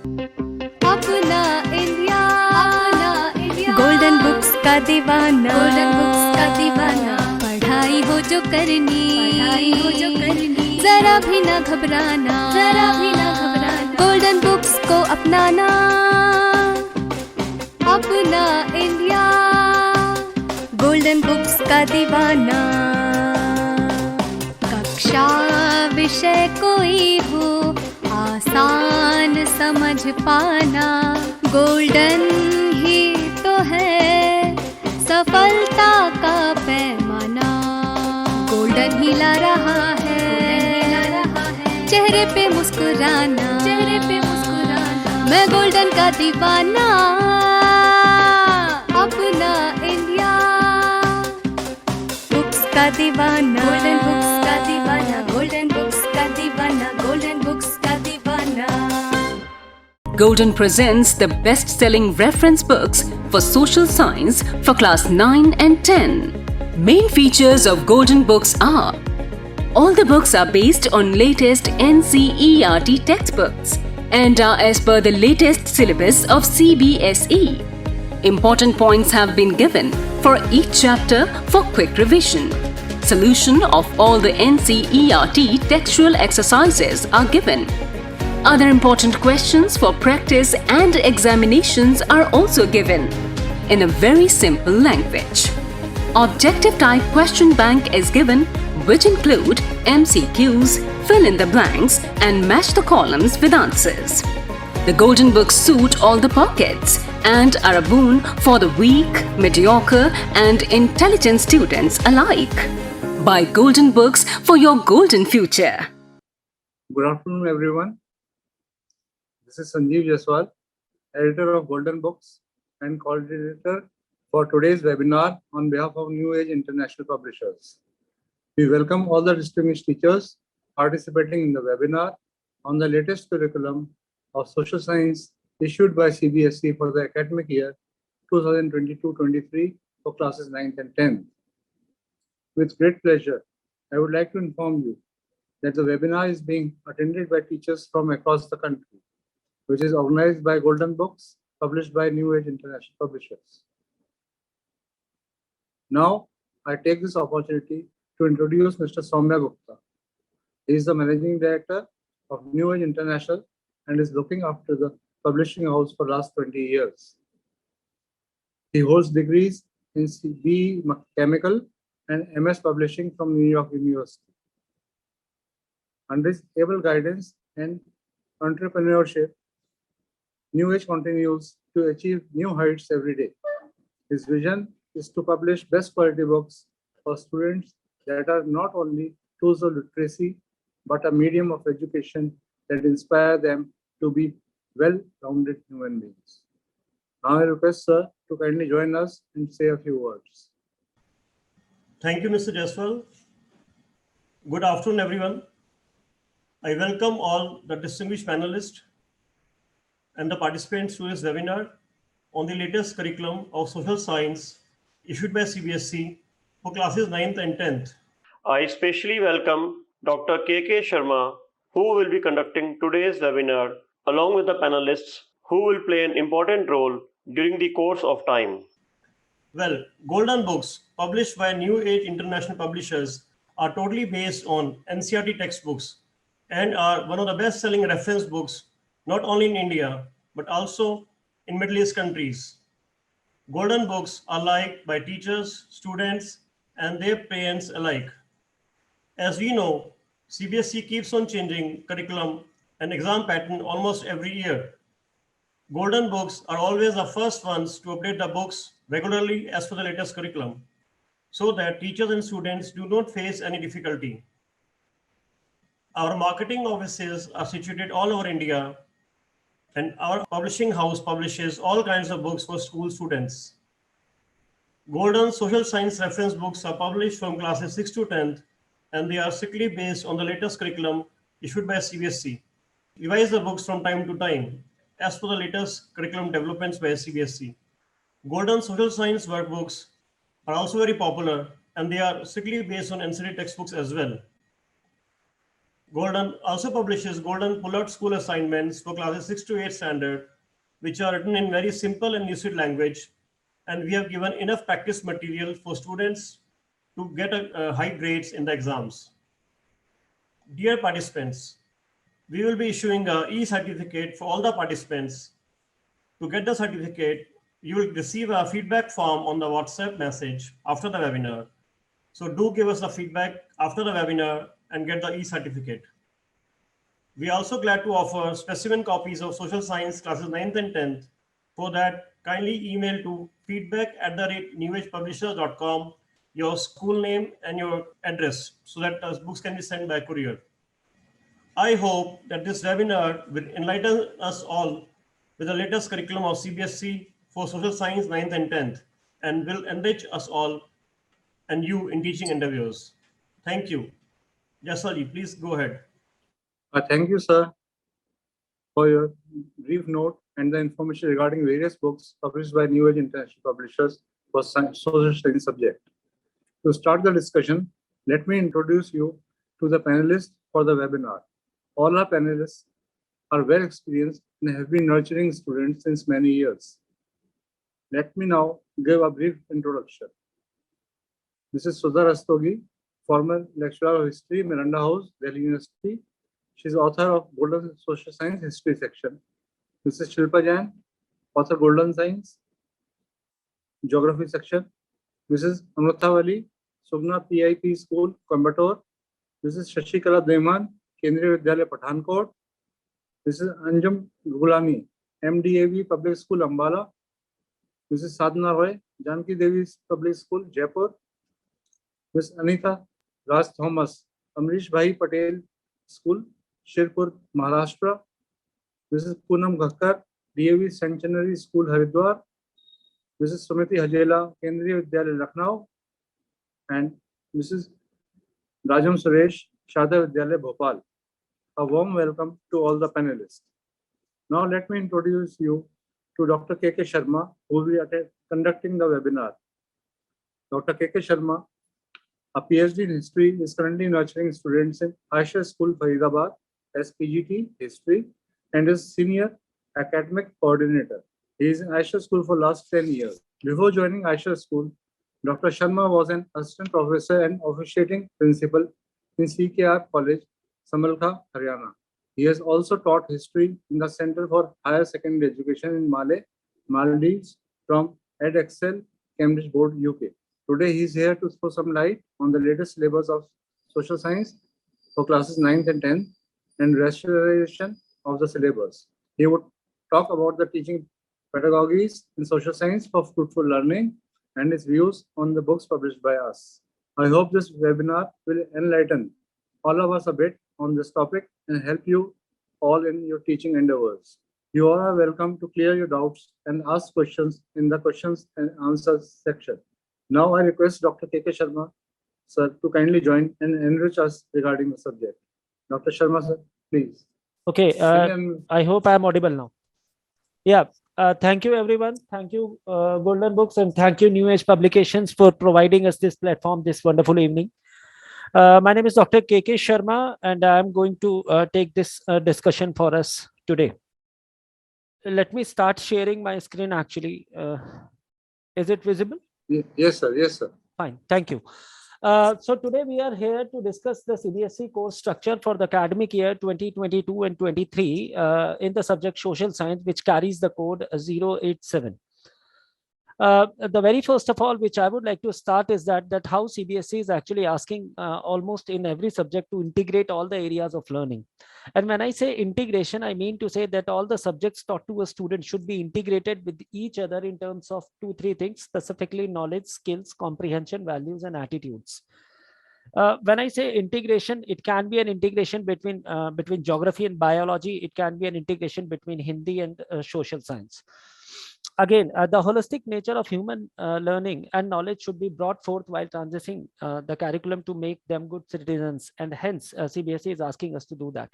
अपना India, golden books का दीवाना, पढ़ाई हो जो करनी, जरा भी ना घबराना, गोल्डन बुक्स को अपनाना। अपना इंडिया, गोल्डन बुक्स का दीवाना। कक्षा विषय कोई हो, आसान समझ पाना, गोल्डन ही तो है सफलता का पैमाना। गोल्डन ही ला रहा है चेहरे पे मुस्कुराना, मैं गोल्डन का दीवाना। अपना इंडिया, बुक्स का दीवाना, गोल्डन बुक्स का दीवाना, गोल्डन बुक्स का दीवाना, गोल्डन बुक्स का दीवाना। Golden presents the best-selling reference books for social science for class 9 and 10. Main features of Golden books are: all the books are based on latest NCERT textbooks and are as per the latest syllabus of CBSE. Important points have been given for each chapter for quick revision. Solution of all the NCERT textual exercises are given. Other important questions for practice and examinations are also given in a very simple language. Objective type question bank is given, which include MCQs, fill in the blanks and match the columns with answers. The Golden books suit all the pockets and are a boon for the weak, mediocre and intelligent students alike. Buy Golden books for your golden future. Good afternoon, everyone. This is Sanjeev Jaswal, editor of Golden Books and coordinator for today's webinar on behalf of New Age International Publishers. We welcome all the distinguished teachers participating in the webinar on the latest curriculum of social science issued by CBSE for the academic year 2022-23 for classes 9th and 10th. With great pleasure, I would like to inform you that the webinar is being attended by teachers from across the country, which is organized by Golden Books, published by New Age International Publishers. Now, I take this opportunity to introduce Mr. Soumya Gupta. He is the Managing Director of New Age International and is looking after the publishing house for the last 20 years. He holds degrees in BE Chemical and MS Publishing from New York University. Under his able guidance and entrepreneurship, New Age continues to achieve new heights every day. His vision is to publish best quality books for students that are not only tools of literacy, but a medium of education that inspire them to be well-rounded human beings. Now I request Sir to kindly join us and say a few words. Thank you, Mr. Jaswal. Good afternoon, everyone. I welcome all the distinguished panelists and the participants to this webinar on the latest curriculum of social science issued by CBSE for classes 9th and 10th. I especially welcome Dr. K.K. Sharma, who will be conducting today's webinar, along with the panelists who will play an important role during the course of time. Well, Golden books published by New Age International Publishers are totally based on NCERT textbooks and are one of the best-selling reference books not only in India, but also in Middle East countries. Golden books are liked by teachers, students, and their parents alike. As we know, CBSE keeps on changing curriculum and exam pattern almost every year. Golden books are always the first ones to update the books regularly as per the latest curriculum, so that teachers and students do not face any difficulty. Our marketing offices are situated all over India, and our publishing house publishes all kinds of books for school students. Golden social science reference books are published from classes 6 to 10th, and they are strictly based on the latest curriculum issued by CBSE. Revise the books from time to time as per the latest curriculum developments by CBSE. Golden social science workbooks are also very popular, and they are strictly based on NCERT textbooks as well. Golden also publishes Golden Pull-out School assignments for classes 6 to 8 standard, which are written in very simple and useful language. And we have given enough practice material for students to get high grades in the exams. Dear participants, we will be issuing a e-certificate for all the participants. To get the certificate, you will receive a feedback form on the WhatsApp message after the webinar. So do give us the feedback after the webinar and get the e-certificate. We are also glad to offer specimen copies of social science classes 9th and 10th. For that, kindly email to feedback@newagepublishers.com your school name and your address so that books can be sent by courier. I hope that this webinar will enlighten us all with the latest curriculum of CBSE for social science 9th and 10th and will enrich us all and you in teaching endeavors. Thank you. Jasalji, please go ahead. Thank you, sir, for your brief note and the information regarding various books published by New Age International Publishers for social studies subject. To start the discussion, let me introduce you to the panelists for the webinar. All our panelists are well experienced and have been nurturing students since many years. Let me now give a brief introduction. Mrs. Sudha Rastogi, former lecturer of history, Miranda House, Delhi University. She is author of Golden Social Science History section. Mrs. Shilpa Jain, author Golden Science, Geography section. Mrs. Amruthavali, Sugna PIP School, Coimbatore. Mrs. Shashikala Deman, Kendriya Vidyalaya, Pathankot. Mrs. Anjum Gulami, MDAV Public School, Ambala. Mrs. Sadhana Roy, Janki Devi Public School, Jaipur. Ms. Anita Raj Thomas, Amrish Bhai Patel School, Shirpur, Maharashtra. Mrs. Poonam Ghakkar, DAV Centenary School, Haridwar. Mrs. Sumiti Hajela, Kendriya Vidyalaya, Lucknow. And Mrs. Rajam Suresh, Shada Vidyalaya, Bhopal. A warm welcome to all the panelists. Now let me introduce you to Dr. K.K. Sharma, who will be conducting the webinar. Dr. K.K. Sharma, a PhD in history, is currently nurturing students in Eicher School, Faridabad, as PGT History, and is Senior Academic Coordinator. He is in Eicher School for last 10 years. Before joining Eicher School, Dr. Sharma was an assistant professor and officiating principal in CKR College, Samalkha, Haryana. He has also taught history in the Center for Higher Secondary Education in Maldives from IXth Xth, Cambridge Board, UK. Today, he is here to throw some light on the latest syllabus of social science for classes 9th and 10th and rationalization of the syllabus. He would talk about the teaching pedagogies in social science for fruitful learning and his views on the books published by us. I hope this webinar will enlighten all of us a bit on this topic and help you all in your teaching endeavors. You all are welcome to clear your doubts and ask questions in the questions and answers section. Now I request Dr. K.K. Sharma, sir, to kindly join and enrich us regarding the subject. Dr. Sharma, sir, please. Okay, I hope I am audible now. Yeah, thank you everyone. Thank you Golden Books and thank you New Age Publications for providing us this platform this wonderful evening. My name is Dr. K.K. Sharma and I am going to take this discussion for us today. Let me start sharing my screen actually. Is it visible? Yes, sir. Yes, sir. Fine. Thank you. So today we are here to discuss the CBSE course structure for the academic year 2022 and 23 in the subject social science, which carries the code 087. The very first of all, which I would like to start is that how CBSE is actually asking almost in every subject to integrate all the areas of learning. And when I say integration, I mean to say that all the subjects taught to a student should be integrated with each other in terms of 2-3 things, specifically knowledge, skills, comprehension, values, and attitudes. When I say integration, it can be an integration between geography and biology. It can be an integration between Hindi and social science. Again, the holistic nature of human learning and knowledge should be brought forth while transitioning the curriculum to make them good citizens, and hence CBSE is asking us to do that.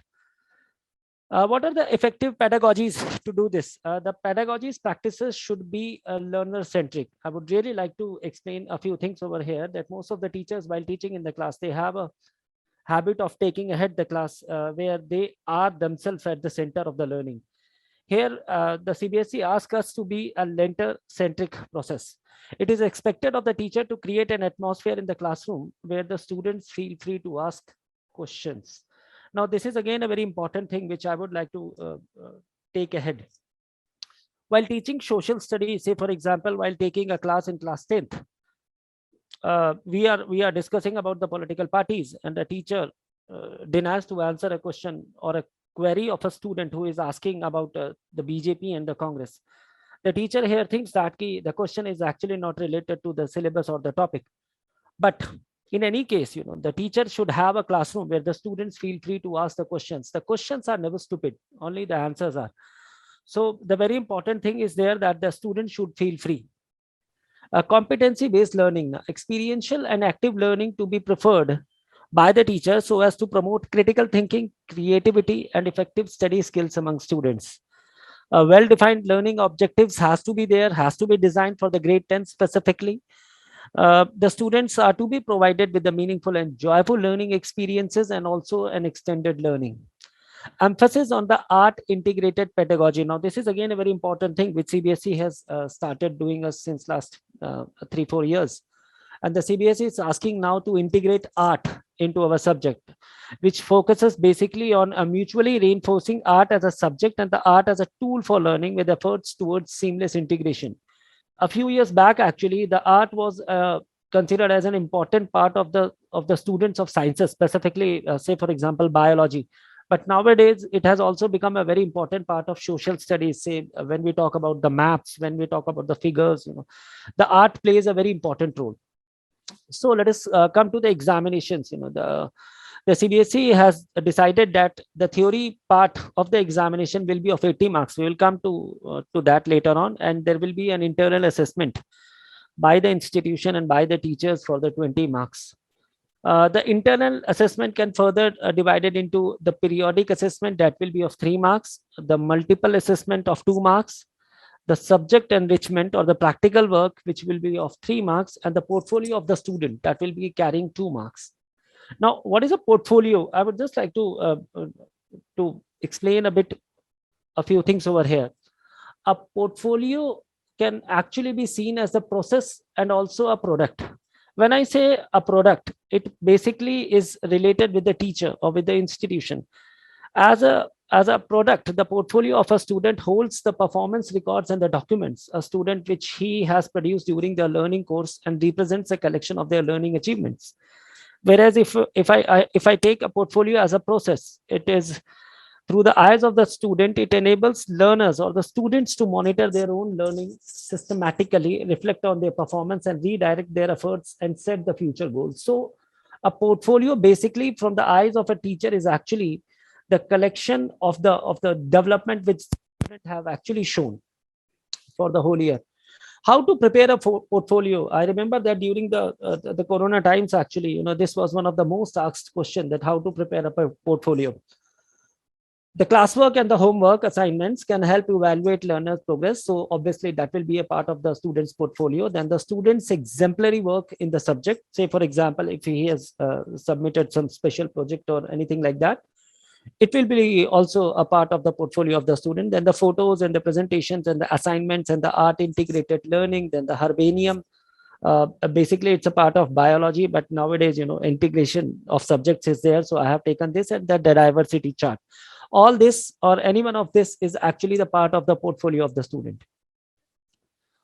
What are the effective pedagogies to do this? The pedagogies practices should be learner-centric. I would really like to explain a few things over here, that most of the teachers while teaching in the class, they have habit of taking ahead the class, where they are themselves at the center of the learning. Here, the CBSE asks us to be a learner-centric process. It is expected of the teacher to create an atmosphere in the classroom where the students feel free to ask questions. Now, this is again a very important thing which I would like to take ahead. While teaching social studies, say for example, while taking a class in class 10th, we are discussing about the political parties, and the teacher denies to answer a question or a query of a student who is asking about the BJP and the Congress. The teacher here thinks that the question is actually not related to the syllabus or the topic. But in any case, the teacher should have a classroom where the students feel free to ask the questions. The questions are never stupid, only the answers are. So the very important thing is there that the student should feel free. Competency-based learning, experiential and active learning to be preferred by the teacher so as to promote critical thinking, creativity, and effective study skills among students. Well-defined learning objectives has to be there, has to be designed for the grade 10 specifically. The students are to be provided with the meaningful and joyful learning experiences and also an extended learning. Emphasis on the art integrated pedagogy. Now, this is again a very important thing which CBSE has started doing us since last 3-4 years. And the CBSE is asking now to integrate art into our subject, which focuses basically on a mutually reinforcing art as a subject and the art as a tool for learning with efforts towards seamless integration. A few years back, actually, the art was considered as an important part of the students of sciences, specifically, say, for example, biology. But nowadays, it has also become a very important part of social studies. Say, when we talk about the maps, when we talk about the figures, the art plays a very important role. So let us come to the examinations. The CBSE has decided that the theory part of the examination will be of 80 marks. We will come to that later on, and there will be an internal assessment by the institution and by the teachers for the 20 marks. The internal assessment can further divided into the periodic assessment that will be of 3 marks, the multiple assessment of 2 marks, the subject enrichment or the practical work which will be of 3 marks, and the portfolio of the student that will be carrying 2 marks. Now, what is a portfolio? I would just like to explain a few things over here. A portfolio can actually be seen as a process and also a product. When I say a product, it basically is related with the teacher or with the institution. As a product, the portfolio of a student holds the performance records and the documents, a student which he has produced during their learning course and represents a collection of their learning achievements. Whereas if I take a portfolio as a process, it is through the eyes of the student, it enables learners or the students to monitor their own learning systematically, reflect on their performance and redirect their efforts and set the future goals. So a portfolio basically from the eyes of a teacher is actually the collection of the development which students have actually shown for the whole year. How to prepare a portfolio? I remember that during the Corona times, actually, this was one of the most asked questions, that how to prepare a portfolio. The classwork and the homework assignments can help evaluate learners' progress. So obviously that will be a part of the student's portfolio. Then the student's exemplary work in the subject, say for example, if he has submitted some special project or anything like that, it will be also a part of the portfolio of the student. Then the photos and the presentations and the assignments and the art integrated learning, then the herbarium. Basically, it's a part of biology, but nowadays, integration of subjects is there. So I have taken this and the diversity chart. All this or any one of this is actually the part of the portfolio of the student.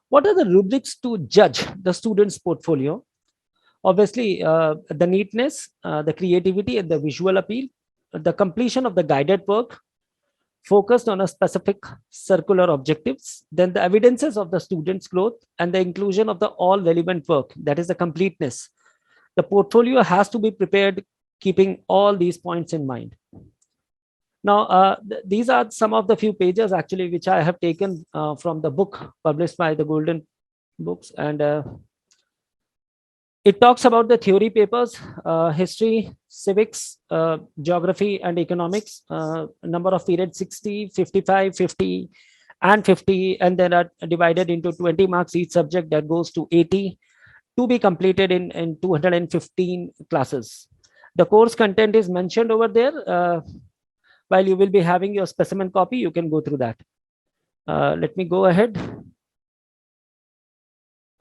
What are the rubrics to judge the student's portfolio? Obviously, the neatness, the creativity and the visual appeal, the completion of the guided work, focused on a specific circular objectives, then the evidences of the student's growth and the inclusion of the all relevant work, that is the completeness. The portfolio has to be prepared keeping all these points in mind. Now, these are some of the few pages actually which I have taken from the book published by the Golden Books, and it talks about the theory papers, history, civics, geography and economics, number of periods 60, 55, 50 and 50, and then are divided into 20 marks each subject, that goes to 80 to be completed in 215 classes. The course content is mentioned over there. While you will be having your specimen copy, you can go through that. Let me go ahead.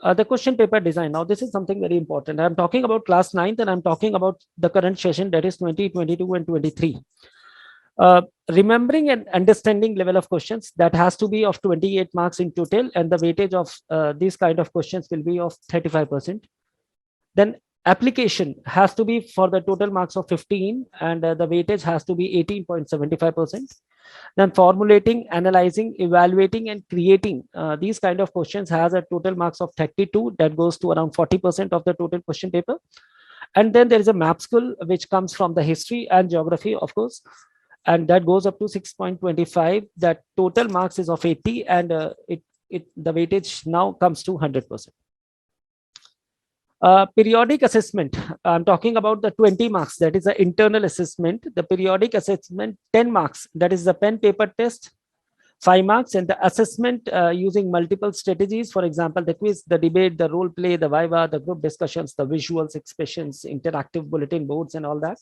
The question paper design. Now, this is something very important. I'm talking about class 9th and I'm talking about the current session, that is 2022 and 23. Remembering and understanding level of questions, that has to be of 28 marks in total, and the weightage of these kind of questions will be of 35%. Then application has to be for the total marks of 15, and the weightage has to be 18.75%. Then formulating, analyzing, evaluating, and creating these kind of questions has a total marks of 32, that goes to around 40% of the total question paper. And then there is a map skill, which comes from the history and geography, of course, and that goes up to 6.25. That total marks is of 80, and the weightage now comes to 100%. Periodic assessment, I'm talking about the 20 marks, that is the internal assessment. The periodic assessment, 10 marks, that is the pen paper test, 5 marks, and the assessment using multiple strategies, for example, the quiz, the debate, the role play, the viva, the group discussions, the visuals, expressions, interactive bulletin boards, and all that.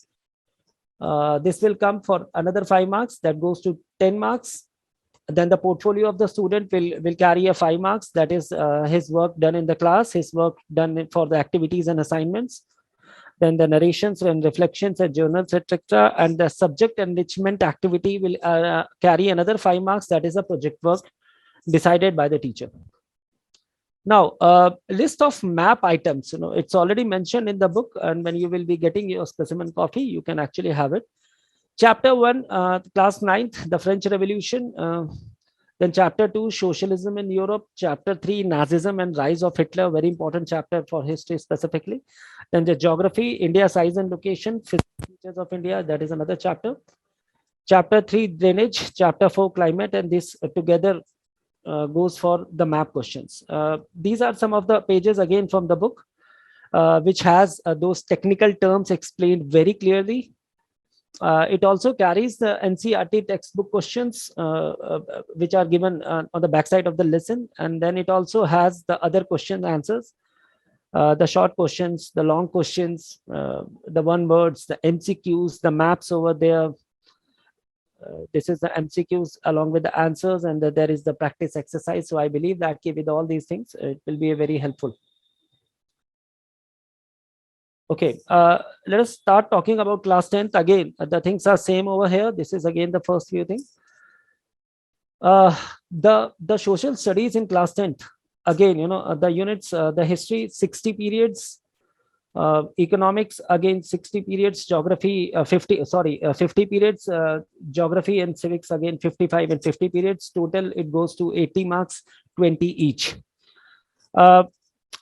This will come for another 5 marks, that goes to 10 marks. Then the portfolio of the student will carry a 5 marks, that is his work done in the class, his work done for the activities and assignments. Then the narrations and reflections and journals, etc. And the subject enrichment activity will carry another 5 marks, that is a project work decided by the teacher. Now, list of map items, it's already mentioned in the book, and when you will be getting your specimen copy, you can actually have it. Chapter 1, class 9th, the French Revolution. Then chapter 2, socialism in Europe. Chapter 3, Nazism and rise of Hitler, very important chapter for history specifically. Then the geography, India, size and location, physical features of India, that is another chapter. Chapter 3, drainage. Chapter 4, climate, and this together goes for the map questions. These are some of the pages again from the book, which has those technical terms explained very clearly. It also carries the NCERT textbook questions, which are given on the backside of the lesson. And then it also has the other question answers, the short questions, the long questions, the one words, the MCQs, the maps over there. This is the MCQs along with the answers, and there is the practice exercise. So I believe that with all these things, it will be very helpful. Okay, let us start talking about class 10th. Again, the things are same over here. This is again the first few things. The social studies in class 10th, again, the units, the history, 60 periods, economics, again, 60 periods, geography, 50 periods, geography and civics, again, 55 and 50 periods. Total, it goes to 80 marks, 20 each.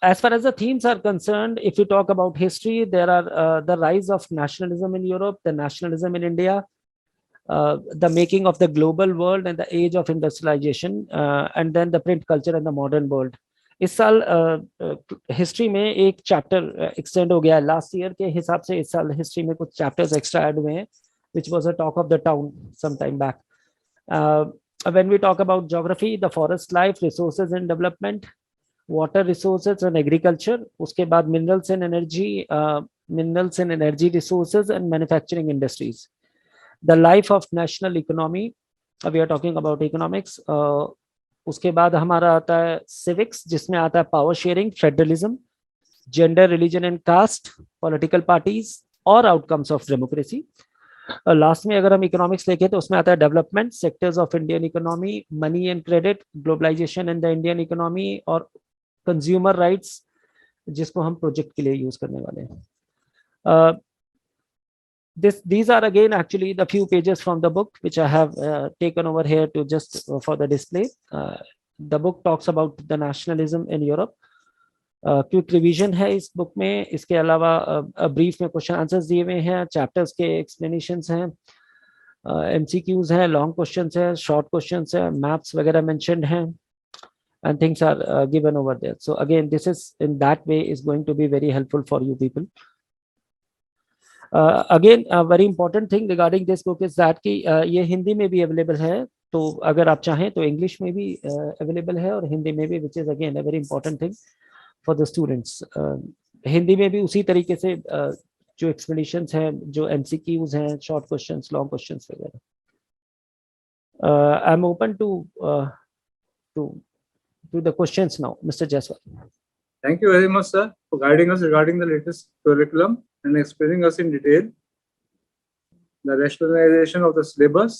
As far as the themes are concerned, if you talk about history, there are the rise of nationalism in Europe, the nationalism in India, the making of the global world and the age of industrialization, and then the print culture and the modern world. इस साल history में एक chapter extend हो गया है. Last year के हिसाब से इस साल हिस्ट्री में कुछ चैप्टर्स एक्स्ट्रा ऐड हुए हैं, which was a talk of the town some time back. When we talk about geography, the forest life, resources and development, water resources and agriculture, उसके बाद minerals and energy resources and manufacturing industries. The life of national economy, we are talking about economics. उसके बाद हमारा आता है civics, जिसमें आता है power sharing, federalism, gender, religion and caste, political parties और outcomes of democracy. लास्ट में अगर हम इकोनॉमिक्स लेके तो उसमें आता है development, sectors of Indian economy, money and credit, globalisation in the Indian economy और कंज्यूमर राइट्स, जिसको हम प्रोजेक्ट के लिए यूज करने वाले हैं. These are again actually the few pages from the book which I have taken over here to just for the display. The book talks about the nationalism in Europe. Quick revision है इस book में. इसके अलावा brief में question answers दिए हुए हैं, chapters के एक्सप्लेनेशंस हैं, एमसीक्यूज हैं, लॉन्ग क्वेश्चंस हैं, शॉर्ट क्वेश्चंस हैं, मैप्स वगैरह मेंशन्ड हैं, and things are given over there. So again, this is in that way is going to be very helpful for you people. Again, a very important thing regarding this book is that कि ये हिंदी में भी available है, तो अगर आप चाहें तो इंग्लिश में भी अवेलेबल है और हिंदी में भी, which is again a very important thing for the students. Hindi में भी उसी तरीके से जो एक्सप्लेनेशंस हैं, जो एमसीक्यूज हैं, शॉर्ट क्वेश्चंस, लॉन्ग क्वेश्चंस वगैरह. I am open to the questions now, Mr. Jaiswal. Thank you very much, sir, for guiding us regarding the latest curriculum and explaining us in detail the rationalization of the syllabus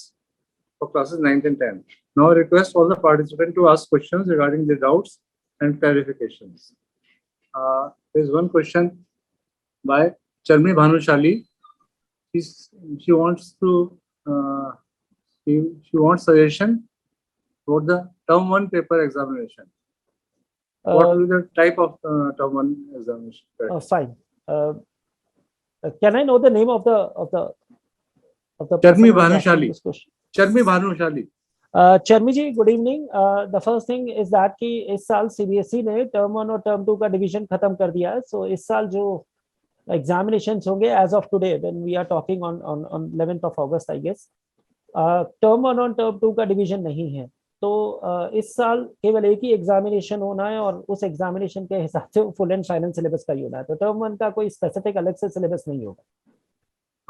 for classes 9th and 10th. Now I request all the participants to ask questions regarding their doubts and clarifications. There is one question by Sharma Bhanushali. She wants to she wants suggestion for the term 1 paper examination. What will be the type of term 1 examination? Fine. Can I know the name of the Sharma Bhanushali. Sharma Bhanushali. Charmi ji, good evening. The first thing is that कि इस साल CBSE ने term 1 और term 2 का division खत्म कर दिया है. सो इस साल जो एग्जामिनेशंस होंगे as of today when we are talking on 11th of August, I guess, term 1 और टर्म 2 का डिवीजन नहीं है. तो इस साल केवल एक ही एग्जामिनेशन होना है और उस एग्जामिनेशन के हिसाब से फुल एंड फाइनल सिलेबस का ही होना है. तो टर्म 1 का कोई स्पेसिफिक अलग से सिलेबस नहीं होगा.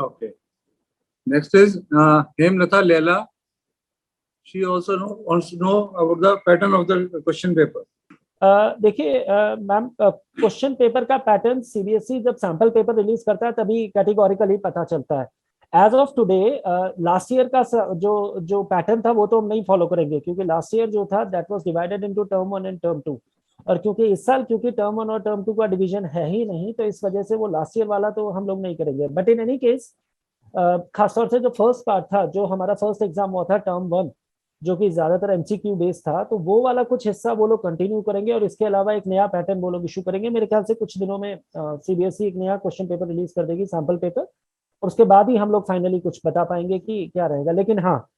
ओके. नेक्स्ट इज हेमलता लेला. She also wants to know about the pattern of the question paper. देखिए मैम, क्वेश्चन पेपर का पैटर्न सीबीएसई जब सैंपल पेपर रिलीज करता है तभी कैटेगोरिकली पता चलता है. As of today last year का जो पैटर्न था वो तो हम नहीं फॉलो करेंगे, क्योंकि लास्ट ईयर जो था that was divided into term 1 and term 2. और क्योंकि इस साल टर्म 1 और टर्म 2 का डिवीजन है ही नहीं, तो इस वजह से वो लास्ट ईयर वाला तो हम लोग नहीं करेंगे. बट इन एनी केस, खासतौर से जो फर्स्ट पार्ट था, जो हमारा फर्स्ट एग्जाम हुआ था टर्म 1, जो कि ज्यादातर एमसीक्यू बेस्ड था, तो वो वाला कुछ हिस्सा वो लोग कंटिन्यू करेंगे और इसके अलावा एक नया पैटर्न वो लोग इशू करेंगे. मेरे ख्याल से कुछ दिनों में सीबीएसई एक नया क्वेश्चन पेपर रिलीज कर देगी, सैंपल पेपर, और उसके बाद ही हम लोग फाइनली कुछ बता पाएंगे कि क्या रहेगा. लेकिन हाँ,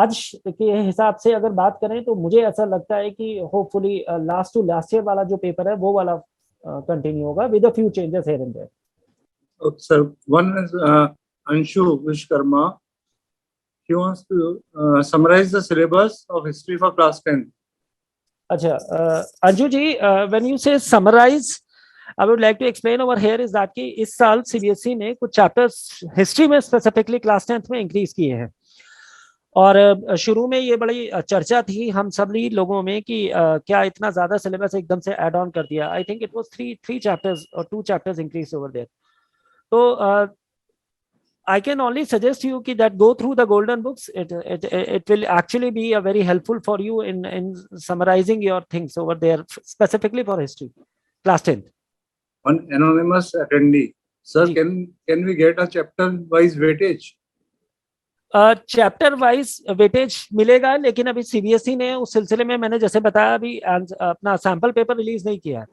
आज के हिसाब से अगर बात करें तो मुझे ऐसा लगता है कि hopefully last to last year वाला जो पेपर है वो वाला कंटिन्यू होगा with a few changes here and there. Sir, one is Anshu Vishwakarma. He wants to summarize the syllabus of history for class 10. अच्छा, Anju ji, when you say summarize, I would like to explain over here is that कि इस साल CBSE ने कुछ chapters history में specifically class 10th में increase किए हैं. और शुरू में ये बड़ी चर्चा थी हम सभी लोगों में कि क्या इतना ज्यादा सिलेबस एकदम से ऐड ऑन कर दिया. I think it was 3 chapters or 2 chapters increased over there. तो I can only suggest you that go through the golden books. It will actually be a very helpful for you in summarizing your things over there, specifically for history, class 10th. One anonymous attendee. Sir, can we get a chapter wise weightage? Chapter wise weightage मिलेगा, लेकिन अभी CBSE ने उस सिलसिले में, मैंने जैसे बताया, अभी अपना सैंपल पेपर रिलीज नहीं किया है.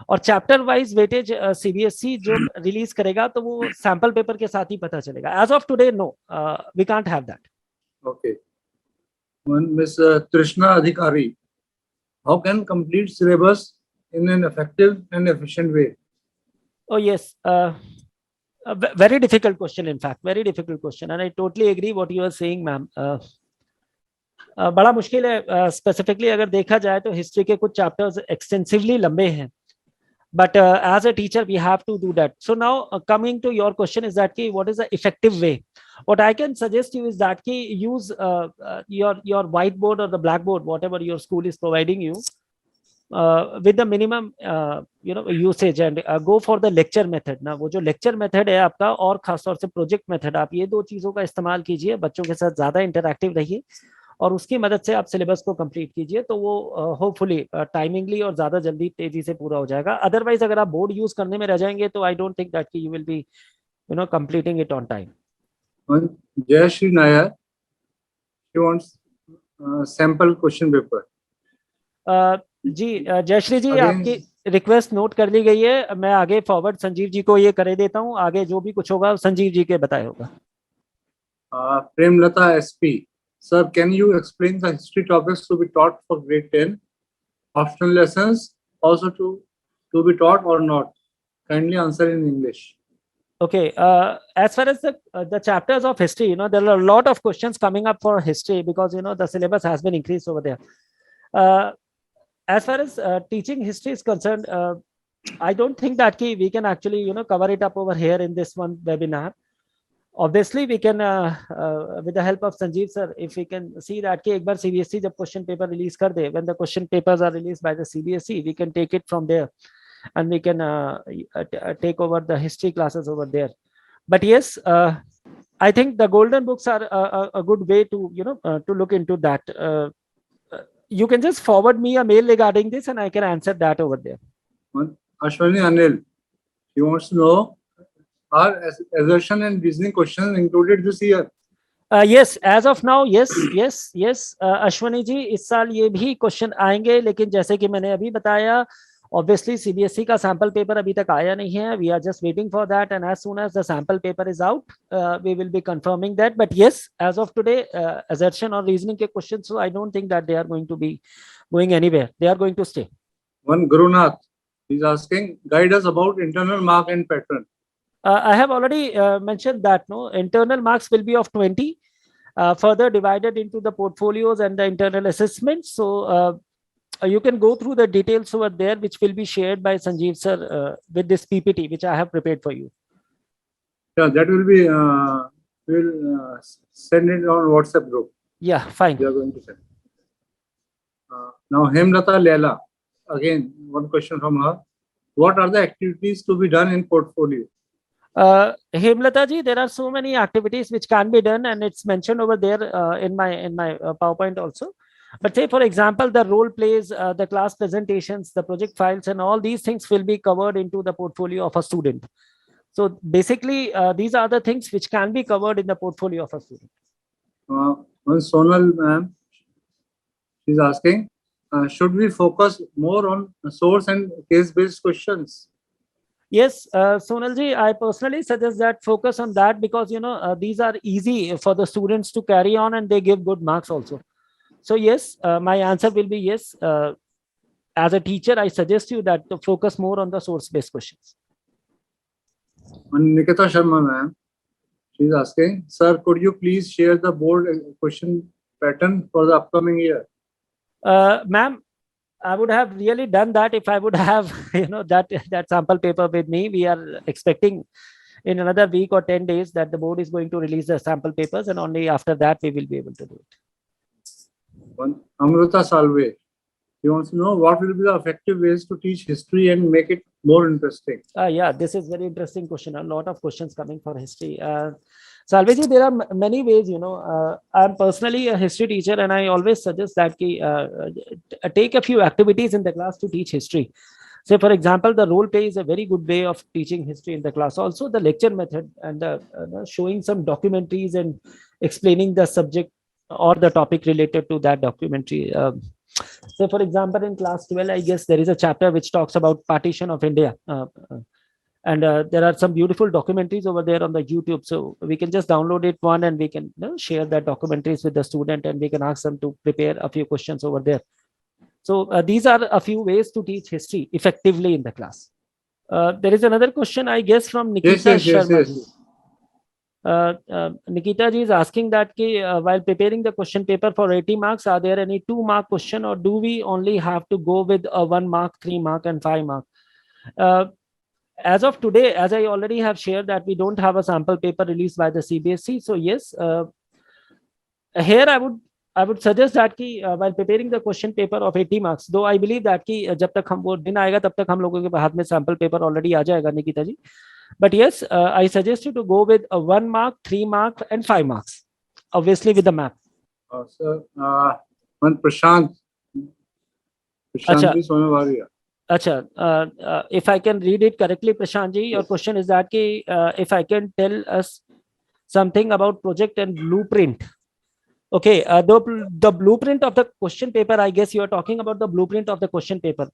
और चैप्टर वाइज वेटेज सीबीएसई जो रिलीज करेगा तो वो सैंपल पेपर के साथ ही पता चलेगा. As of today no, we can't have that. Okay. One miss Trishna Adhikari. How can complete syllabus in an effective and efficient way? Oh yes, very difficult question, in fact, very difficult question, and I totally agree what you are saying, ma'am. बड़ा मुश्किल है. Specifically अगर देखा जाए तो history के कुछ chapters extensively लंबे हैं, but as a teacher we have to do that. So now coming to your question is that what is the effective way? What I can suggest you is that use your whiteboard or the blackboard, whatever your school is providing you, with the minimum usage, and go for the lecture method. ना वो जो lecture method है आपका, और खासतौर से project method, आप ये 2 चीजों का इस्तेमाल कीजिए. बच्चों के साथ ज्यादा इंटरैक्टिव रहिए और उसकी मदद से आप सिलेबस को कंप्लीट कीजिए, तो वो होपफुली टाइमिंगली और ज्यादा जल्दी तेजी से पूरा हो जाएगा. अदरवाइज अगर आप बोर्ड यूज करने में रह जाएंगे तो I don't think that you will be completing it on time. Jayashree Nair, she wants sample question paper. जी जयश्री जी, आपकी रिक्वेस्ट नोट कर ली गई है. मैं आगे फॉरवर्ड संजीव जी को ये करे देता हूँ. आगे जो भी कुछ होगा संजीव जी के बताया होगा. Premlata SP. Sir, can you explain the history topics to be taught for grade 10? Optional lessons also to be taught or not? Kindly answer in English. Okay. As far as the chapters of history, there are a lot of questions coming up for history because the syllabus has been increased over there. As far as teaching history is concerned, I don't think that we can actually, cover it up over here in this one webinar. Obviously, we can, with the help of Sanjeev sir, if we can see that एक बार CBSE जब question paper release कर दे, when the question papers are released by the CBSE, we can take it from there, and we can take over the history classes over there. But yes, I think the golden books are a good way to, to look into that. You can just forward me a mail regarding this, and I can answer that over there. Ashwani Anil, he wants to know, are assertion and reasoning questions included this year? Yes, as of now, yes. Ashwani जी, इस साल ये भी question आएंगे, लेकिन जैसे कि मैंने अभी बताया, obviously CBSE का sample paper अभी तक आया नहीं है. We are just waiting for that, and as soon as the sample paper is out, we will be confirming that. But yes, as of today, assertion or reasoning के questions, so I don't think that they are going to be going anywhere. They are going to stay. One Gurunath is asking, guide us about internal mark and pattern. I have already mentioned that internal marks will be of 20, further divided into the portfolios and the internal assessments. So you can go through the details over there, which will be shared by Sanjeev sir with this PPT, which I have prepared for you. Yeah, that will be, we'll send it on WhatsApp group. Yeah, fine. We are going to send. Now, Hemlata Leila, again, one question from her. What are the activities to be done in portfolio? Hemlata ji, there are so many activities which can be done, and it's mentioned over there in my PowerPoint also. But say, for example, the role plays, the class presentations, the project files, and all these things will be covered into the portfolio of a student. So basically, these are the things which can be covered in the portfolio of a student. One Sonal ma'am, she's asking, should we focus more on source and case-based questions? Yes, Sonalji, I personally suggest that focus on that, because these are easy for the students to carry on, and they give good marks also. So yes, my answer will be yes. As a teacher, I suggest you that to focus more on the source-based questions. And Nikita Sharma ma'am, she's asking, sir, could you please share the board question pattern for the upcoming year? Ma'am, I would have really done that if I would have, that sample paper with me. We are expecting in another week or 10 days that the board is going to release the sample papers, and only after that we will be able to do it. One Amrita Salve, he wants to know what will be the effective ways to teach history and make it more interesting. Yeah, this is very interesting question. A lot of questions coming for history. Salveji, there are many ways, I'm personally a history teacher, and I always suggest that take a few activities in the class to teach history. Say, for example, the role play is a very good way of teaching history in the class. Also, the lecture method and showing some documentaries and explaining the subject or the topic related to that documentary. So, for example, in class 12, I guess there is a chapter which talks about partition of India. And there are some beautiful documentaries over there on the YouTube. So we can just download it one, and we can share that documentaries with the student, and we can ask them to prepare a few questions over there. So these are a few ways to teach history effectively in the class. There is another question, I guess, from Nikita Sharma. Yes. Nikita ji is asking that while preparing the question paper for 80 marks, are there any 2-mark question, or do we only have to go with a 1 mark, 3 mark, and 5 mark? As of today, as I already have shared, that we don't have a sample paper released by the CBSE. So yes, here I would suggest that while preparing the question paper of 80 marks, though I believe that जब तक हम वो दिन आएगा तब तक हम लोगों के हाथ में sample paper already आ जाएगा, Nikita ji. But yes, I suggest you to go with a 1 mark, 3 mark, and 5 marks, obviously with the map. Sir, one Prashant Sonavaria. Acha, if I can read it correctly, Prashant ji, your question is that if I can tell us something about project and blueprint. Okay, the blueprint of the question paper, I guess you are talking about the blueprint of the question paper.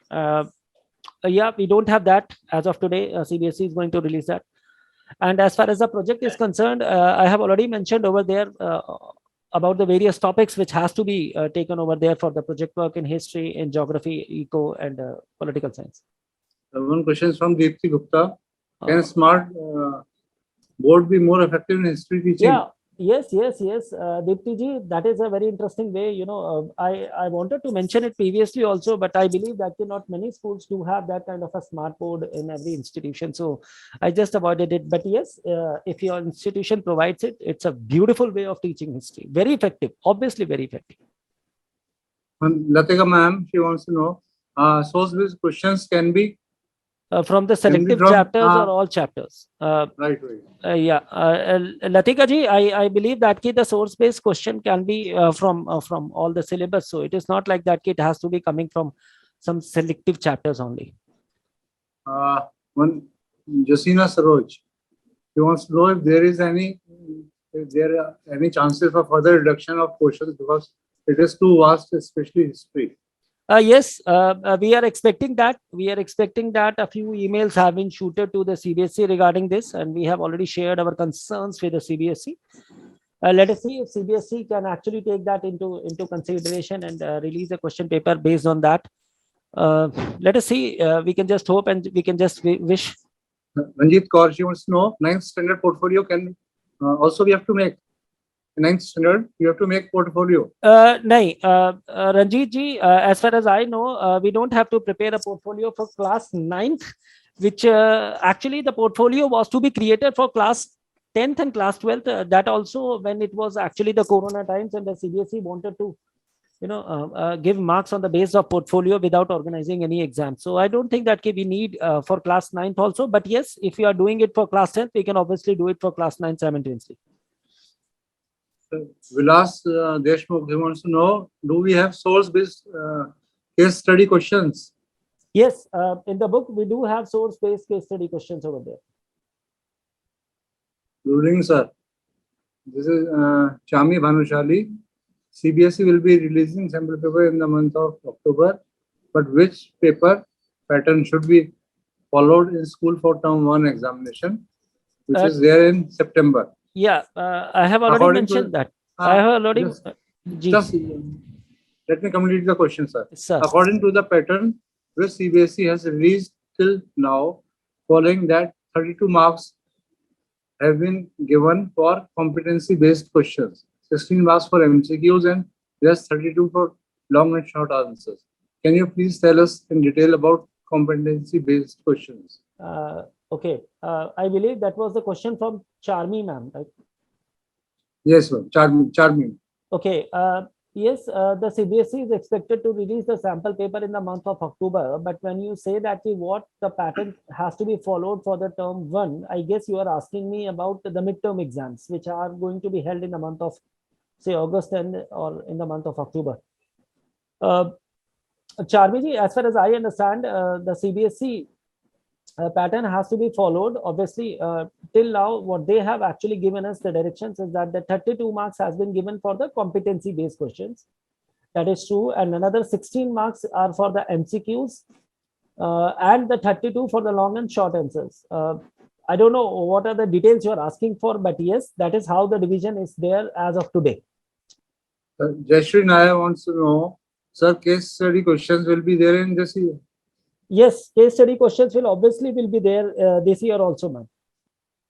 Yeah, we don't have that as of today. CBSE is going to release that. And as far as the project is concerned, I have already mentioned over there about the various topics which has to be taken over there for the project work in history, in geography, eco, and political science. One question is from Deepthi Gupta. Can a smart board be more effective in history teaching? Yeah, Yes, Deepti ji, that is a very interesting way. I wanted to mention it previously also, but I believe that not many schools do have that kind of a smart board in every institution. So I just avoided it. But yes, if your institution provides it, it's a beautiful way of teaching history. Very effective, obviously very effective. Latika ma'am, she wants to know, source-based questions can be From the selective from, chapters or all chapters. right. Yeah, Latika ji, I believe that the source-based question can be from all the syllabus. So it is not like that it has to be coming from some selective chapters only. One Josina Saroj, she wants to know if there are any chances for further reduction of questions because it is too vast, especially history. Yes, we are expecting that. We are expecting that a few emails have been shooted to the CBSE regarding this, and we have already shared our concerns with the CBSE. Let us see if CBSE can actually take that into consideration and release a question paper based on that. Let us see. We can just hope and we can just wish. Ranjit Kaur, she wants to know 9th standard portfolio can also we have to make. 9th standard, you have to make portfolio. Nahi, Ranjit ji, as far as I know, we don't have to prepare a portfolio for class 9th, which actually the portfolio was to be created for class 10th and class 12th. That also when it was actually the Corona times and the CBSE wanted to, give marks on the basis of portfolio without organizing any exam. So I don't think that we need for class 9th also. But yes, if you are doing it for class 10th, we can obviously do it for class 9th simultaneously. Vilas Deshmukh, he wants to know, do we have source-based case study questions? Yes, in the book, we do have source-based case study questions over there. Good evening, sir. This is Chami Bhanushali. CBSE will be releasing sample paper in the month of October, but which paper pattern should be followed in school for term 1 examination, which is there in September? Yeah, I have already mentioned that. I have already. Just let me complete the question, sir. Sir. According to the pattern which CBSE has released till now, following that 32 marks have been given for competency-based questions, 16 marks for MCQs, and just 32 for long and short answers. Can you please tell us in detail about competency-based questions? Okay, I believe that was the question from Charmi ma'am, right? Yes, ma'am. Charmi. Okay. Yes, the CBSE is expected to release the sample paper in the month of October. But when you say that what the pattern has to be followed for the term 1, I guess you are asking me about the midterm exams, which are going to be held in the month of, say, August or in the month of October. Charmiji, as far as I understand, the CBSE pattern has to be followed. Obviously, till now, what they have actually given us the directions is that the 32 marks has been given for the competency-based questions. That is true. And another 16 marks are for the MCQs and the 32 for the long and short answers. I don't know what are the details you are asking for, but yes, that is how the division is there as of today. Jayashree Naya wants to know, sir, case study questions will be there in this year? Yes, case study questions will obviously be there this year also, ma'am.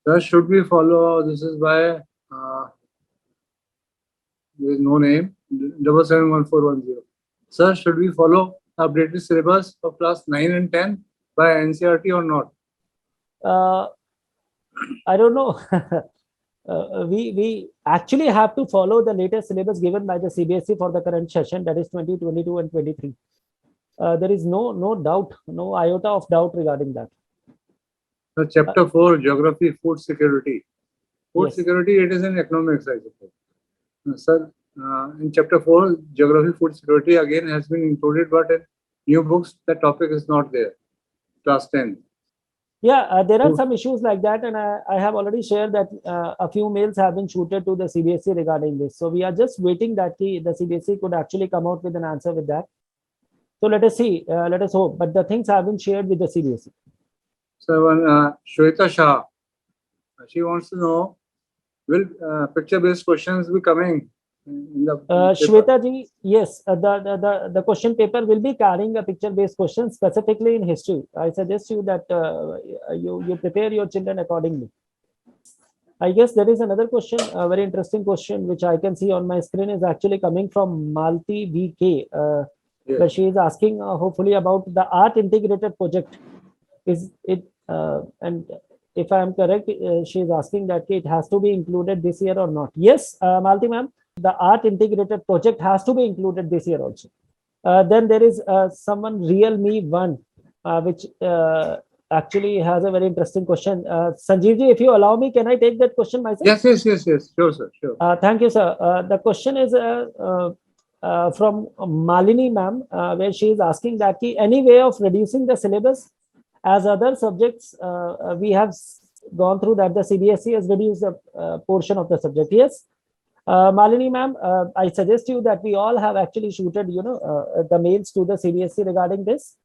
Sir, should we follow, this is by, there is no name, 771410. Sir, should we follow updated syllabus of class 9 and 10 by NCERT or not? I don't know. We actually have to follow the latest syllabus given by the CBSE for the current session, that is 2022 and 23. There is no doubt, no iota of doubt regarding that. So chapter 4, geography, food security. Food security, it is in economics, I suppose. Sir, in chapter 4, geography, food security again has been included, but in new books, the topic is not there. Class 10. Yeah, there are some issues like that, and I have already shared that a few mails have been shooted to the CBSE regarding this. So we are just waiting that the CBSE could actually come out with an answer with that. So let us see, let us hope. But the things have been shared with the CBSE. So Shweta Shah, she wants to know, will picture-based questions be coming? In the Shweta ji, yes, the question paper will be carrying a picture-based question specifically in history. I suggest you that you prepare your children accordingly. I guess there is another question, a very interesting question, which I can see on my screen is actually coming from Malti VK, where Yes. she is asking hopefully about the art integrated project. Is it, and if I am correct, she is asking that it has to be included this year or not. Yes, Malti ma'am, the art integrated project has to be included this year also. Then there is someone Real Me One, which actually has a very interesting question. Sanjeev ji, if you allow me, can I take that question myself? Yes. Sure, sir. Sure. Thank you, sir. The question is from Malini ma'am, where she is asking that any way of reducing the syllabus as other subjects, we have gone through that the CBSE has reduced the portion of the subject. Yes. Malini ma'am, I suggest you that we all have actually shooted, the mails to the CBSE regarding this.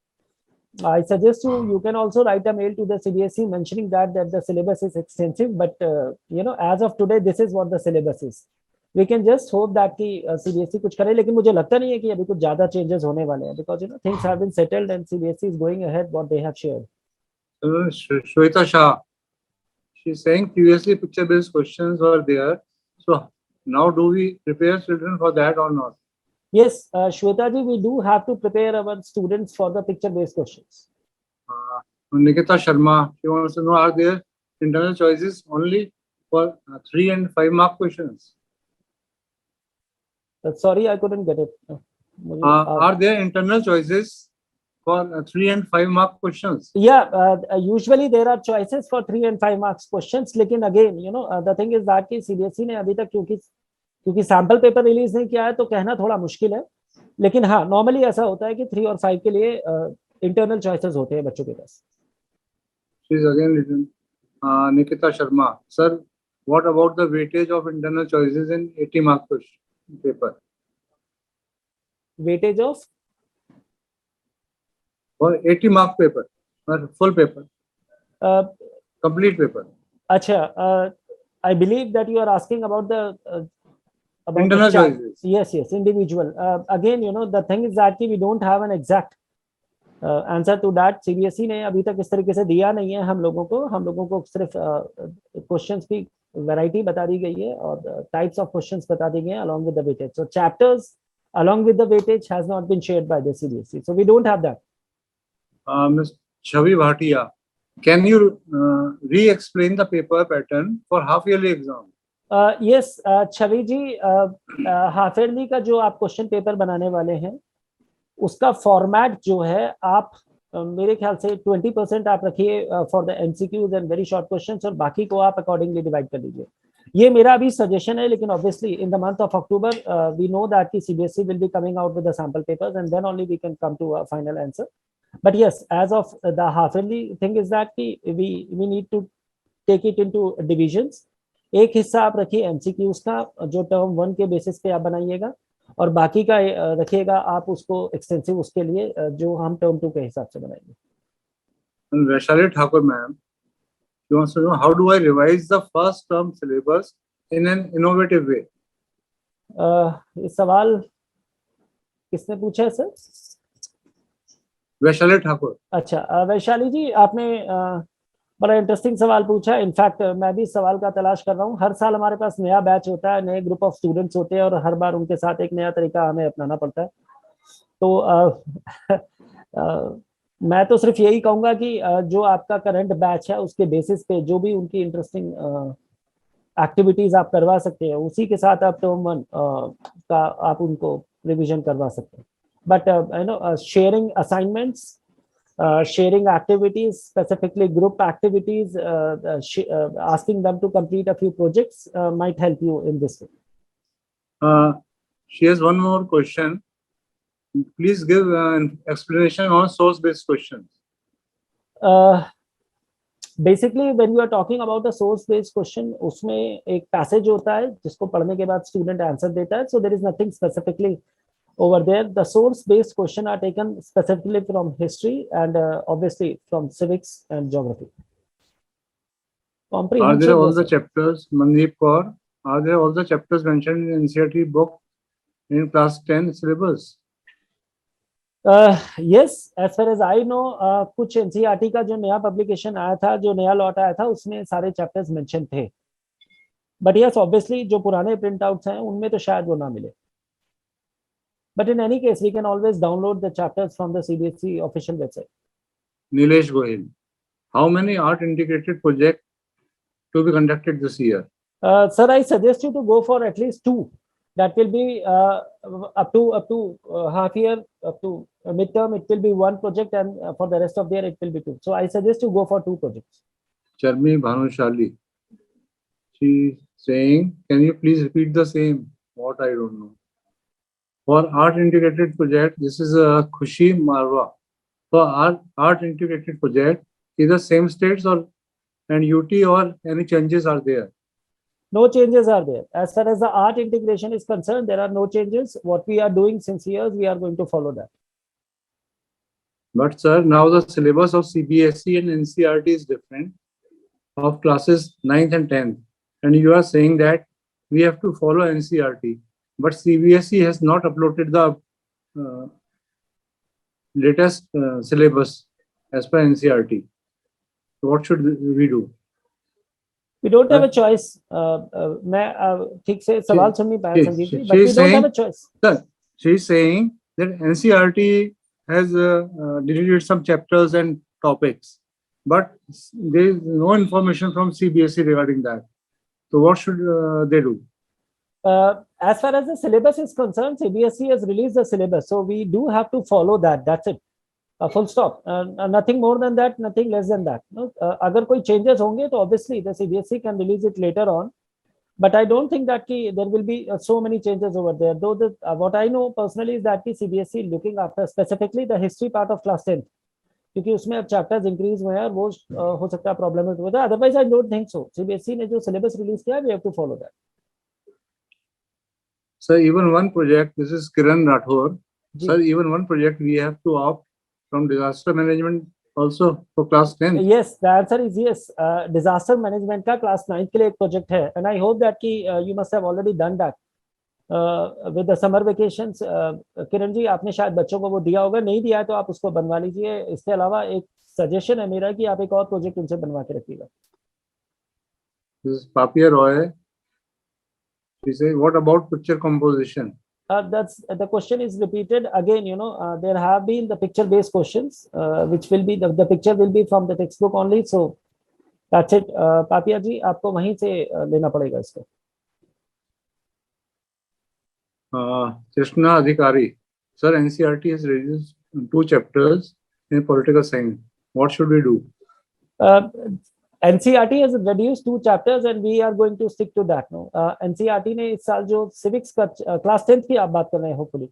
I suggest you can also write a mail to the CBSE mentioning that the syllabus is extensive, but as of today, this is what the syllabus is. We can just hope that कि CBSE कुछ करे, लेकिन मुझे लगता नहीं है कि अभी कुछ ज्यादा changes होने वाले हैं, because things have been settled and CBSE is going ahead what they have shared. Shweta Shah, she's saying previously picture-based questions were there. So now do we prepare children for that or not? Yes, Shweta ji, we do have to prepare our students for the picture-based questions. Nikita Sharma, she wants to know, are there internal choices only for 3 and 5 mark questions? Sorry, I couldn't get it. Are there internal choices for 3 and 5 mark questions? Yeah, usually there are choices for 3 and 5 marks questions. लेकिन again, the thing is that कि CBSE ने अभी तक क्योंकि sample paper release नहीं किया है तो कहना थोड़ा मुश्किल है, लेकिन हाँ नॉर्मली ऐसा होता है कि 3 और 5 के लिए इंटरनल चॉइसेस होते हैं बच्चों के पास. Nikita Sharma, sir, what about the weightage of internal choices in 80 mark paper? Weightage of? For 80 mark paper, or full paper, complete paper. Acha, I believe that you are asking about the internal choices. Yes, individual. Again, the thing is that we don't have an exact answer to that. CBSE ने अभी तक इस तरीके से दिया नहीं है हम लोगों को सिर्फ क्वेश्चंस की वैरायटी बता दी गई है और टाइप्स ऑफ क्वेश्चंस बता दी गए हैं along with the weightage. So chapters along with the weightage has not been shared by the CBSE. So we don't have that. Ms. Chavi Bhatia, can you re-explain the paper pattern for half-yearly exam? Yes, Chhavi ji, half yearly का जो आप question paper बनाने वाले हैं उसका format जो है आप मेरे ख्याल से 20% आप रखिए for the MCQs and very short questions और बाकी को आप अकॉर्डिंगली डिवाइड कर लीजिए. ये मेरा अभी सजेशन है, लेकिन obviously in the month of October we know that की CBSE will be coming out with the sample papers and then only we can come to a final answer. But yes, as of the half yearly thing is that we need to take it into divisions. एक हिस्सा आप रखिए MCQs का जो term 1 के basis पे आप बनाइएगा और बाकी का रखिएगा आप उसको एक्सटेंसिव उसके लिए जो हम टर्म 2 के हिसाब से बनाएंगे. Vaishali Thakur ma'am, she wants to know, how do I revise the first term syllabus in an innovative way? इस सवाल किसने पूछा है सर? वैशाली ठाकुर. अच्छा, वैशाली जी, आपने बड़ा इंटरेस्टिंग सवाल पूछा. इनफैक्ट मैं भी सवाल का तलाश कर रहा हूँ. हर साल हमारे पास नया बैच होता है, नए ग्रुप ऑफ स्टूडेंट्स होते हैं और हर बार उनके साथ एक नया तरीका हमें अपनाना पड़ता है. तो मैं तो सिर्फ यही कहूँगा कि जो आपका करंट बैच है उसके बेसिस पे जो भी उनकी इंटरेस्टिंग एक्टिविटीज आप करवा सकते हैं उसी के साथ आप टर्म 1 का आप उनको रिविजन करवा सकते हैं. But sharing assignments, sharing activities, specifically group activities, asking them to complete a few projects might help you in this way. She has one more question. Please give an explanation on source-based questions. Basically, when you are talking about a source-based question, उसमें एक passage होता है जिसको पढ़ने के बाद student answer देता है. So there is nothing specifically over there. The source-based question are taken specifically from history and obviously from civics and geography. Are there all the chapters, Mandeep Kaur, are there all the chapters mentioned in NCERT book in class 10 syllabus? Yes, as far as I know, कुछ NCERT का जो नया publication आया था, जो नया lot आया था, उसमें सारे चैप्टर्स मेंशन थे. बट यस ऑब्वियसली जो पुराने प्रिंट आउट्स हैं उनमें तो शायद वो ना मिले. But in any case, we can always download the chapters from the CBSE official website. Nilesh Gohil, how many art integrated projects to be conducted this year? Sir, I suggest you to go for at least 2. That will be up to half year, up to midterm. It will be 1 project, and for the rest of the year, it will be 2. So I suggest you go for 2 projects. Charmi Bhanushali, she saying, can you please repeat the same? What I don't know. For art integrated project, this is a Khushi Marwa. For art integrated project, either same states or and UT or any changes are there? No changes are there. As far as the art integration is concerned, there are no changes. What we are doing since years, we are going to follow that. But sir, now the syllabus of CBSE and NCERT is different of classes 9th and 10th. And you are saying that we have to follow NCERT. But CBSE has not uploaded the latest syllabus as per NCERT. So what should we do? We don't have a choice. मैं ठीक से सवाल सुन नहीं पाया Sanjeev ji, but we don't have a choice. Sir, she is saying that NCERT has deleted some chapters and topics, but there is no information from CBSE regarding that. So what should they do? As far as the syllabus is concerned, CBSE has released the syllabus, so we do have to follow that. That's it. Full stop. Nothing more than that, nothing less than that. No? अगर कोई changes होंगे तो obviously the CBSE can release it later on. But I don't think that there will be so many changes over there. Though what I know personally is that CBSE looking after specifically the history part of class 10th. क्योंकि उसमें अब chapters increase हुए हैं और वो हो सकता है problem होता है. Otherwise I don't think so. CBSE ने जो syllabus release किया, we have to follow that. Sir, even one project, this is Kiran Rathore. Sir, even one project we have to opt from disaster management also for class 10. Yes, the answer is yes. Disaster management का class 9 के लिए एक project है, and I hope that you must have already done that with the summer vacations. Kiran ji, आपने शायद बच्चों को वो दिया होगा, नहीं दिया है तो आप उसको बनवा लीजिए. इसके अलावा एक सजेशन है मेरा कि आप एक और प्रोजेक्ट उनसे बनवा के रखिएगा. This is Papia Roy. She says, what about picture composition? That's the question is repeated again. You know, there have been the picture-based questions, which will be the picture will be from the textbook only. So that's it. Papia ji, आपको वहीं से लेना पड़ेगा इसको. Krishna Adhikari, sir, NCERT has released 2 chapters in political science. What should we do? NCERT has reduced 2 chapters and we are going to stick to that. No, NCERT ने इस साल जो civics का class 10th की आप बात कर रहे हैं hopefully,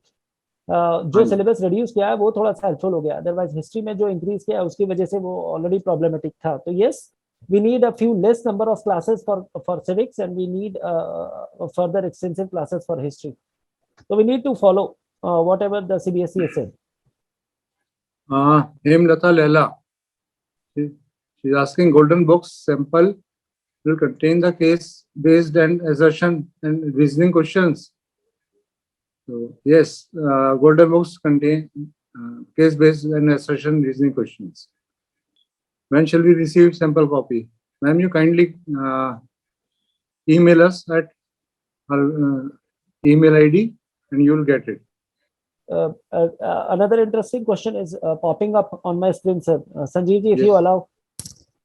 जो syllabus reduce किया है वो थोड़ा सा helpful हो गया. Otherwise history में जो increase किया है उसकी वजह से वो already problematic था. तो yes, we need a few less number of classes for civics and we need further extensive classes for history. So we need to follow whatever the CBSE has said. Hemlata Lela. She's asking, golden books sample will contain the case-based and assertion and reasoning questions. So yes, golden books contain case-based and assertion reasoning questions. When shall we receive sample copy? Ma'am, you kindly email us at our email ID and you will get it. Another interesting question is popping up on my screen, sir. Sanjeev ji, if you allow.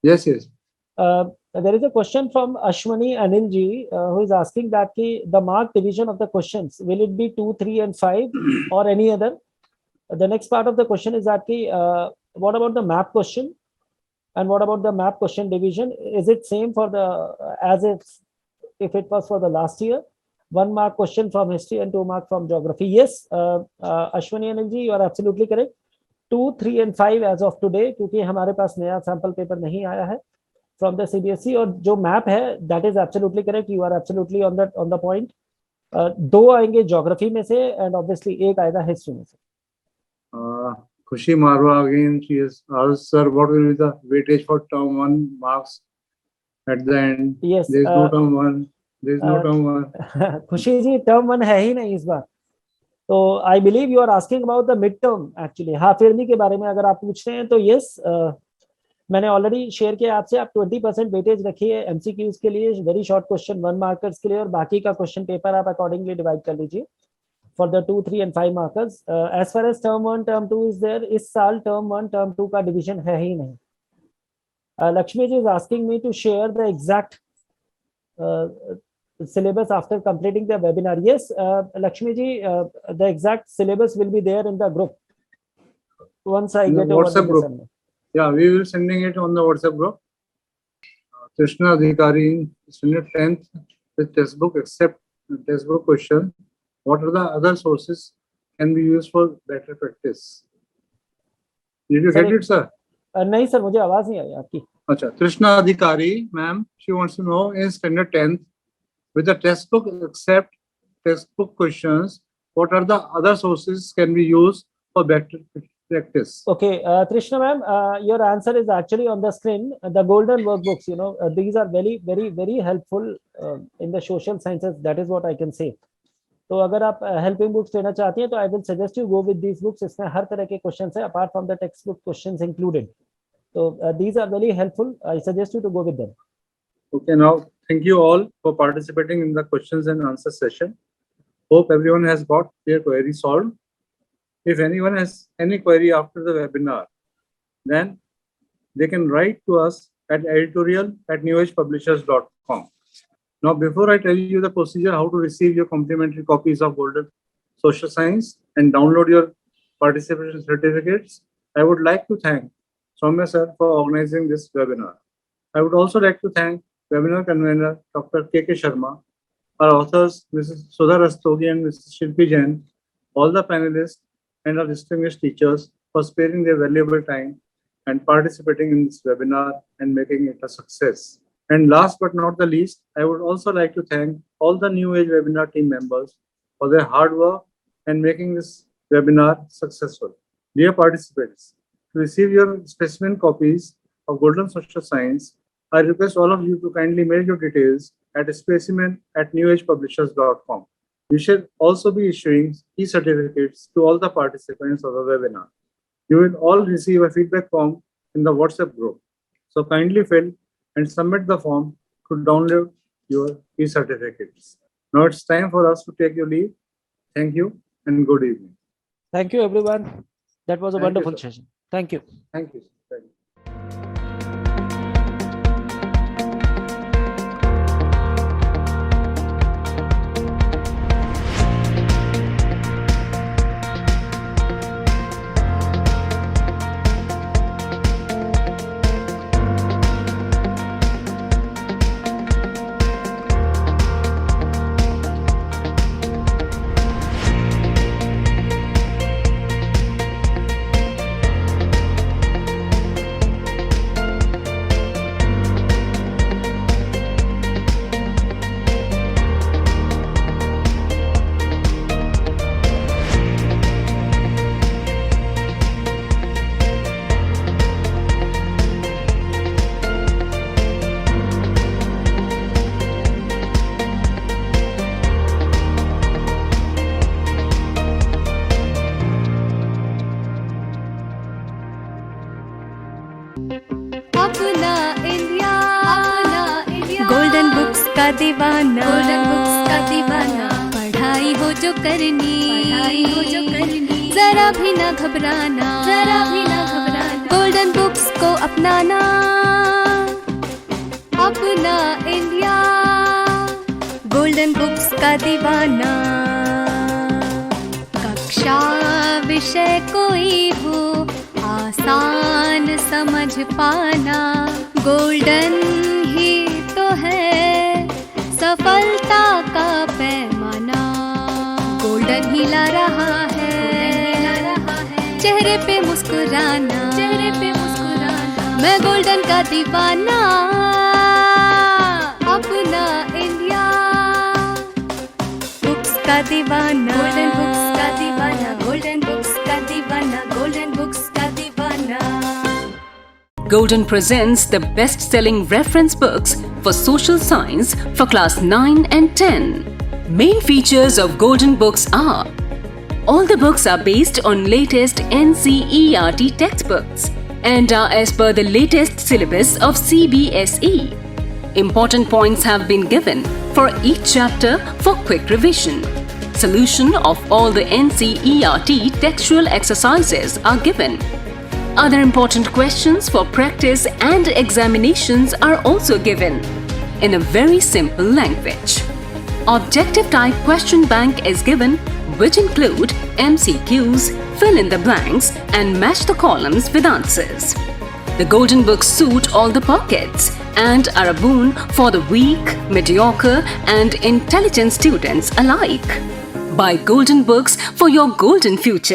Yes. There is a question from Ashwani Anil ji, who is asking that the mark division of the questions, will it be 2, 3 and 5 or any other? The next part of the question is that what about the map question and what about the map question division? Is it same for the as if it was for the last year? 1 mark question from history and 2 mark from geography. Yes, Ashwani Anil ji, you are absolutely correct. 2, 3 and 5 as of today, क्योंकि हमारे पास नया sample paper नहीं आया है from the CBSE, और जो map है that is absolutely correct, you are absolutely on the point. 2 आएंगे geography में से and obviously 1 आएगा history में से. Khushi Marwa again, she has asked, sir, what will be the weightage for term 1 marks at the end? Yes, there is no term 1. There is no term 1. खुशी जी, term 1 है ही नहीं इस बार. तो I believe you are asking about the midterm actually. Half yearly के बारे में अगर आप पूछ रहे हैं तो yes, मैंने ऑलरेडी शेयर किया आपसे, आप 20% वेटेज रखिए एमसीक्यूज के लिए, वेरी शॉर्ट क्वेश्चन 1 मार्कर्स के लिए, और बाकी का क्वेश्चन पेपर आप अकॉर्डिंगली डिवाइड कर लीजिए for the 2, 3 and 5 markers. As far as term 1 term 2 is there, इस साल टर्म 1 टर्म 2 का डिवीजन है ही नहीं. Lakshmi ji is asking me to share the exact syllabus after completing the webinar. Yes, Lakshmi ji, the exact syllabus will be there in the group once I In the get over the WhatsApp group. assignment. Yeah, we will sending it on the WhatsApp group. Krishna Adhikari, standard 10th with textbook except textbook question. What are the other sources can be used for better practice? Did you get it, sir? नहीं sir, मुझे आवाज नहीं आई आपकी. Acha, Krishna Adhikari, ma'am, she wants to know in standard 10th with the textbook except textbook questions, what are the other sources can be used for better practice? Okay, Trishna ma'am, your answer is actually on the screen. The golden workbooks, you know, these are very, very, very helpful in the social sciences. That is what I can say. तो अगर आप helping books लेना चाहती हैं तो I will suggest you go with these books. इसमें हर तरह के क्वेश्चंस है apart from the text book questions included. तो these are very helpful. I suggest you to go with them. Okay, now thank you all for participating in the questions and answer session. Hope everyone has got their query solved. If anyone has any query after the webinar, then they can write to us at editorial@newagepublishers.com. Now, before I tell you the procedure how to receive your complimentary copies of Golden Social Science and download your participation certificates, I would like to thank Soumya sir for organizing this webinar. I would also like to thank webinar convener Dr. K.K. Sharma, our authors Mrs. Sudha Rastogi and Mrs. Shilpi Jain, all the panelists and our distinguished teachers for sparing their valuable time and participating in this webinar and making it a success. And last but not the least, I would also like to thank all the New Age webinar team members for their hard work and making this webinar successful. Dear participants, to receive your specimen copies of Golden Social Science, I request all of you to kindly mail your details at specimen@newagepublishers.com. We shall also be issuing e-certificates to all the participants of the webinar. You will all receive a feedback form in the WhatsApp group. So kindly fill and submit the form to download your e-certificates. Now it's time for us to take your leave. Thank you and good evening. Thank you everyone. That was a Thank you, wonderful sir. session. Thank you. Thank you. Thank you. अपना India, golden books का दीवाना, golden books का दीवाना. पढ़ाई हो जो करनी, जरा भी ना घबराना, जरा भी ना घबराना. गोल्डन बुक्स को अपनाना, अपना इंडिया, गोल्डन बुक्स का दीवाना. कक्षा विषय कोई हो, आसान समझ पाना, गोल्डन ही तो है सफलता का पैमाना. गोल्डन ही ला रहा है चेहरे पे मुस्कुराना, चेहरे पे मुस्कुराना. मैं गोल्डन का दीवाना, अपना इंडिया, बुक्स का दीवाना, गोल्डन बुक्स का दीवाना, गोल्डन बुक्स का दीवाना, गोल्डन बुक्स का दीवाना. Golden presents the best-selling reference books for social science for class 9 and 10. Main features of Golden books are: all the books are based on latest NCERT textbooks and are as per the latest syllabus of CBSE. Important points have been given for each chapter for quick revision. Solution of all the NCERT textual exercises are given. Other important questions for practice and examinations are also given in a very simple language. Objective type question bank is given, which include MCQs, fill in the blanks and match the columns with answers. The golden books suit all the pockets and are a boon for the weak, mediocre and intelligent students alike. Buy golden books for your golden future.